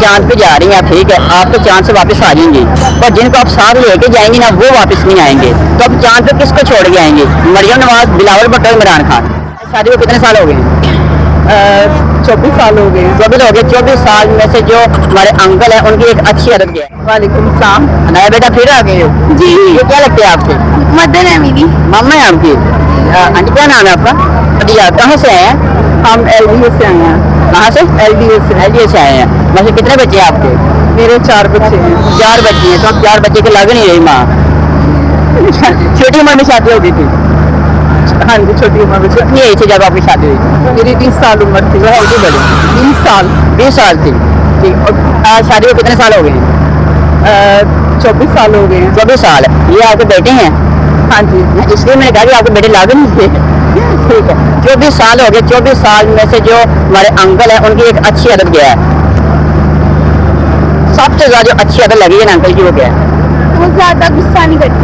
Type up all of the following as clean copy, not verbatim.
चांद पे जा रही हैं, ठीक है, आप तो चांद से वापस आ जाएंगी, पर जिनको आप साथ लेके जाएंगी ना वो वापस नहीं आएंगे, तो आप चांद पे किसको छोड़ के आएंगे? मरियम नवाज, बिलावल भुट्टो, इमरान खान। शादी को कितने साल हो गए? 24 साल हो गए। 24 हो गए। 24 साल में से जो हमारे अंकल है उनकी एक अच्छी आदत क्या है? वालेकुम सलाम। नया बेटा फिर आ गए हो जी। ये क्या लगते हैं आपके? मदन है मेरी। मम्मा है आपकी? आंटी क्या नाम है आपका? बढ़िया। कहाँ से आए हैं? हम LDA से आए हैं। कहाँ से? LDA से। LDA से आए हैं। वैसे कितने बच्चे हैं आपके? मेरे 4 बच्चे हैं। 4 बच्चे हैं। तो अब 4 बच्चे के लग नहीं रही माँ। छोटी उम्र में शादी हो गई थी? हाँ जी, छोटी उम्र में। कितनी एज थी जब आपकी शादी हुई थी? मेरी 20 साल उम्र थी। जो है उनकी बड़ी 20 साल। 20 साल थी। ठीक। और शादी को कितने साल हो गए? 24 साल हो गए हैं। 24 साल। ये आपके बेटे हैं? हाँ जी। इसलिए मैंने कहा कि आपके बेटे लागे नहीं थे। ठीक है। 24 साल हो गए। 24 साल में से जो हमारे अंकल है उनकी एक अच्छी आदत क्या है? सबसे ज्यादा जो अच्छी आदत लगी है ना अंकल की वो क्या है? वो ज्यादा गुस्सा नहीं करते।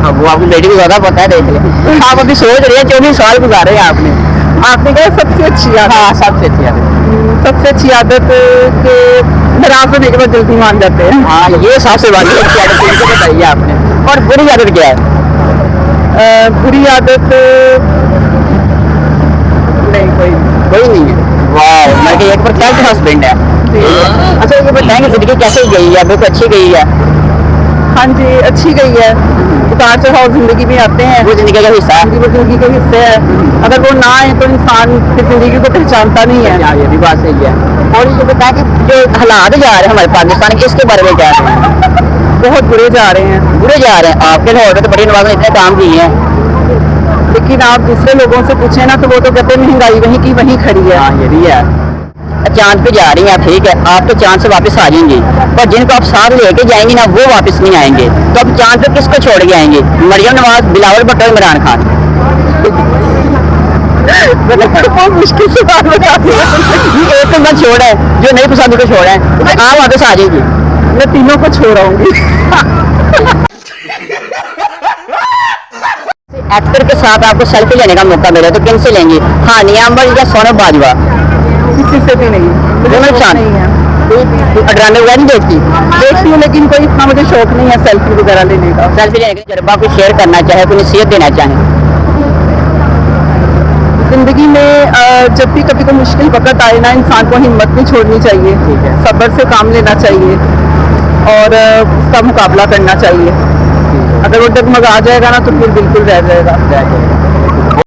अब वो आपकी बेटी को ज्यादा पता है, देख ले। आप अभी सोच रहे हैं 24 साल गुजारे हैं आपने कहा सबसे अच्छी आदत। हाँ, सबसे अच्छी आदत। सबसे अच्छी आदत के नाराज होने के बाद जल्दी मान जाते हैं। हाँ, ये सबसे बड़ी अच्छी आदत इनको बताइए आपने। और बुरी आदत क्या है? बुरी आदत नहीं, कोई नहीं है। वाह, मैं एक परफेक्ट हस्बैंड है। अच्छा, ये बताएंगे जिंदगी कैसे गई है? बिल्कुल अच्छी गई है? हाँ जी, अच्छी गई है। उतार चढ़ाव जिंदगी में आते हैं, वो जिंदगी का हिस्सा है। वो जिंदगी का हिस्सा है। अगर वो ना आए तो इंसान फिर जिंदगी को पहचानता नहीं है। ये भी बात सही है। और ये बताएं कि जो हालात जा रहे हैं हमारे पाकिस्तान के, इसके बारे में क्या है? बहुत बुरे जा रहे हैं। बुरे जा रहे हैं। आपके लाहौर में तो बड़ी नवाज ने इतने काम किए हैं, लेकिन आप दूसरे लोगों से पूछे ना तो वो तो कहते हैं महंगाई वहीं की वहीं खड़ी है। हाँ, ये भी है। चांद पे जा रही हैं, ठीक है, आप तो चांद से वापस आ जाएंगी, पर जिनको आप साथ लेके जाएंगी ना वो वापस नहीं आएंगे, तो आप चांद पे किसको छोड़ के आएंगे? मरियम नवाज, बिलावल भुट्टो, इमरान खान। बहुत मुश्किल से बात बताती हूँ। ये एक तो मैं छोड़ा है, जो नहीं पसंद को छोड़ा है, तो आप वापस आ जाएगी। मैं तीनों को छोड़ आऊंगी। एक्टर के साथ आपको सेल्फी लेने का मौका मिले तो किन से लेंगे? हानिया अंबर या सोनम बाजवा? किसी से भी नहीं। मुझे शौक नहीं है। ड्रामे वगैरह नहीं देखती हूँ, लेकिन कोई इतना मुझे शौक नहीं है सेल्फी वगैरह लेने का। सेल्फी लेने का तजुर्बा को शेयर करना चाहे, कोई नसीहत देना चाहें? जिंदगी में जब भी कभी कोई मुश्किल वक्त आए ना, इंसान को हिम्मत नहीं छोड़नी चाहिए। ठीक है। सब्र से काम लेना चाहिए और उसका मुकाबला करना चाहिए। अगर वो डगमगा जाएगा ना तो फिर बिल्कुल रह जाएगा।